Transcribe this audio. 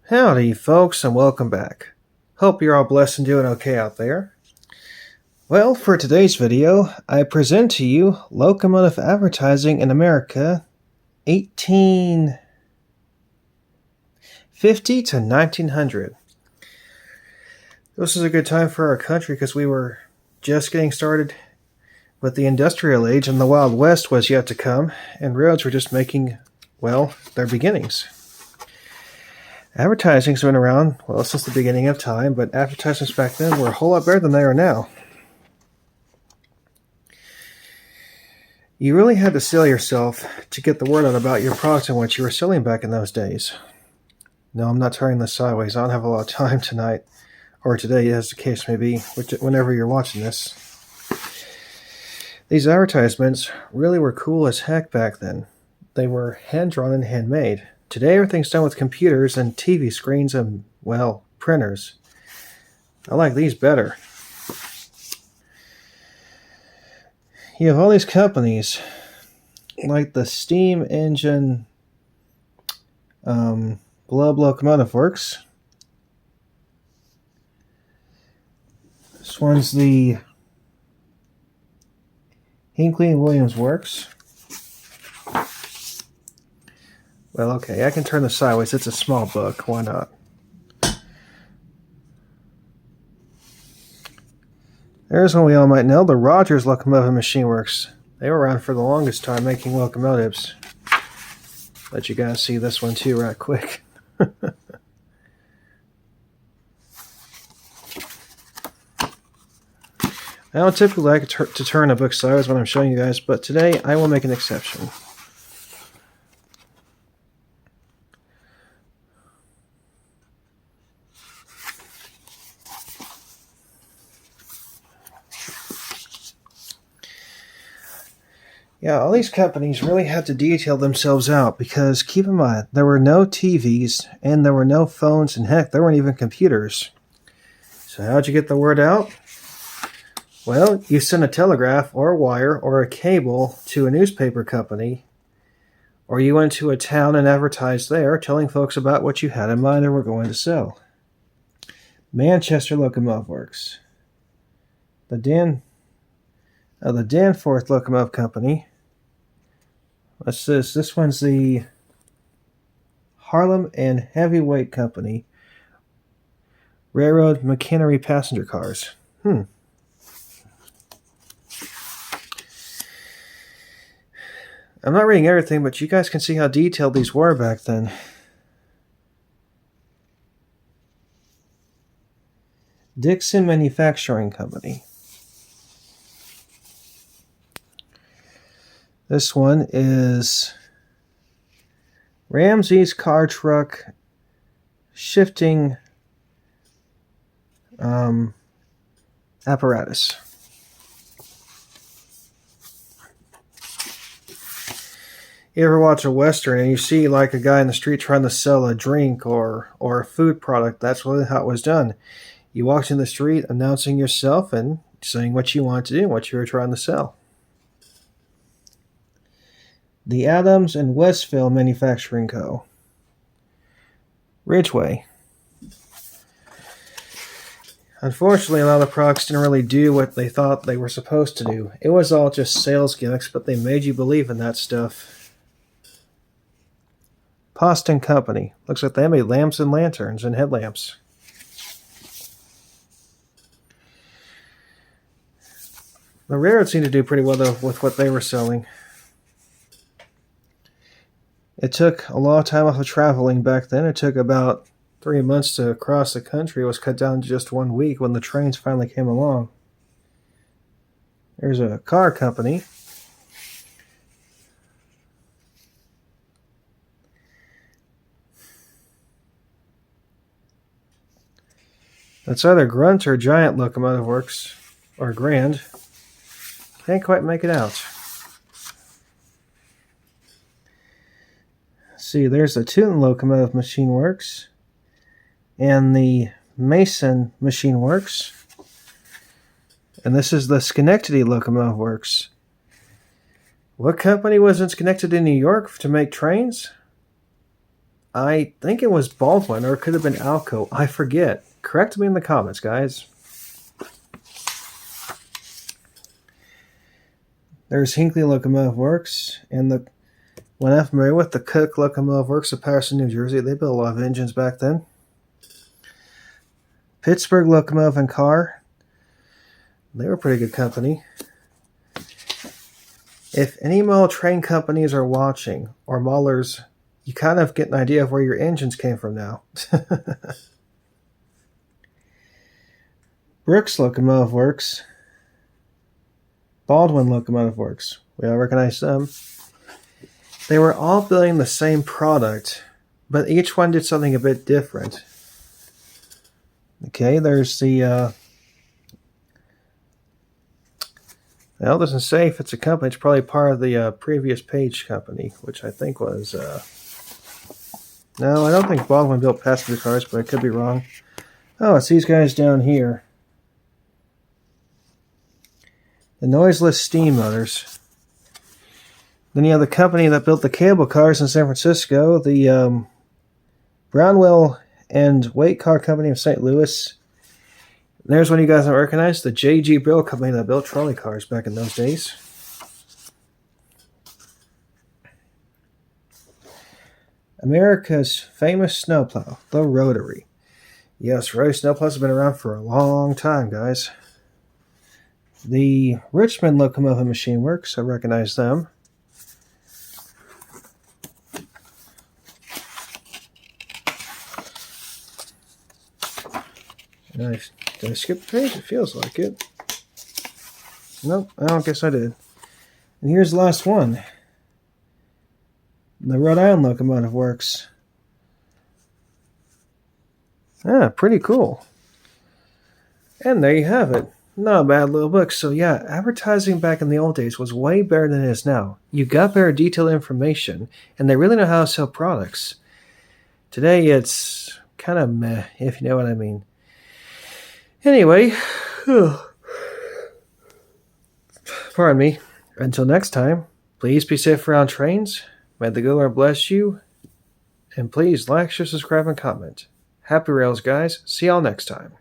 Howdy, folks, and welcome back. Hope you're all blessed and doing okay out there. Well, for today's video, I present to you Locomotive Advertising in America, 1850 to 1900. This is a good time for our country because we were just getting started with the industrial age and the Wild West was yet to come, and roads were just making, well, their beginnings. Advertising's been around, well, since the beginning of time, but advertisements back then were a whole lot better than they are now. You really had to sell yourself to get the word out about your product and what you were selling back in those days. No, I'm not turning this sideways. I don't have a lot of time tonight, or today, as the case may be, whenever you're watching this. These advertisements really were cool as heck back then. They were hand-drawn and handmade. Today, everything's done with computers and TV screens and, well, printers. I like these better. You have all these companies, like the steam engine Locomotive Works. This one's the Hinckley & Williams Works. Well, okay, I can turn this sideways. It's a small book. Why not? There's one we all might know, the Rogers Locomotive Machine Works. They were around for the longest time making locomotives. Let you guys see this one too right quick. I don't typically like to turn a book sideways when I'm showing you guys, but today I will make an exception. Yeah, all these companies really had to detail themselves out because, keep in mind, there were no TVs and there were no phones, and heck, there weren't even computers. So how'd you get the word out? Well, you sent a telegraph or a wire or a cable to a newspaper company, or you went to a town and advertised there, telling folks about what you had in mind and were going to sell. Manchester Locomotive Works. The Danforth Locomotive Company. What's this? This one's the Harlem and Heavyweight Company. Railroad Machinery Passenger Cars. I'm not reading everything, but you guys can see how detailed these were back then. Dixon Manufacturing Company. This one is Ramsey's Car Truck Shifting Apparatus. You ever watch a Western and you see like a guy in the street trying to sell a drink or a food product? That's really how it was done. You walked in the street announcing yourself and saying what you wanted to do, what you were trying to sell. The Adams and Westville Manufacturing Co. Ridgeway. Unfortunately, a lot of the products didn't really do what they thought they were supposed to do. It was all just sales gimmicks, but they made you believe in that stuff. Poston Company. Looks like they made lamps and lanterns and headlamps. The railroad seemed to do pretty well, though, with what they were selling. It took a lot of time off of traveling back then. It took about 3 months to cross the country. It was cut down to just 1 week when the trains finally came along. There's a car company. That's either Grunt or Giant Locomotive Works, or Grand. Can't quite make it out. See, there's the Tootin Locomotive Machine Works and the Mason Machine Works. And this is the Schenectady Locomotive Works. What company was in Schenectady, New York to make trains? I think it was Baldwin, or it could have been Alco. I forget. Correct me in the comments, guys. There's Hinkley Locomotive Works, and when I'm familiar with the Cook Locomotive Works of Patterson, New Jersey, they built a lot of engines back then. Pittsburgh Locomotive and Car, they were a pretty good company. If any model train companies are watching, or maulers, you kind of get an idea of where your engines came from now. Brooks Locomotive Works, Baldwin Locomotive Works, we all recognize them. They were all building the same product, but each one did something a bit different. Okay, there's the, well, it doesn't say if it's a company. It's probably part of the previous page company, which I think was, no, I don't think Baldwin built passenger cars, but I could be wrong. Oh, it's these guys down here. The noiseless steam motors. Then you have the company that built the cable cars in San Francisco, the Brownwell and Weight Car Company of St. Louis. And there's one you guys don't recognize, the J.G. Brill Company that built trolley cars back in those days. America's famous snowplow, the Rotary. Yes, rotary snowplows have been around for a long time, guys. The Richmond Locomotive Machine Works, I recognize them. Nice. Did I skip the page? It feels like it. Nope, I don't guess I did. And here's the last one. The Rhode Island Locomotive Works. Ah, pretty cool. And there you have it. Not a bad little book. So yeah, advertising back in the old days was way better than it is now. You got better detailed information, and they really know how to sell products. Today it's kind of meh, if you know what I mean. Anyway, pardon me. Until next time, please be safe around trains. May the good Lord bless you. And please like, share, subscribe, and comment. Happy rails, guys. See y'all next time.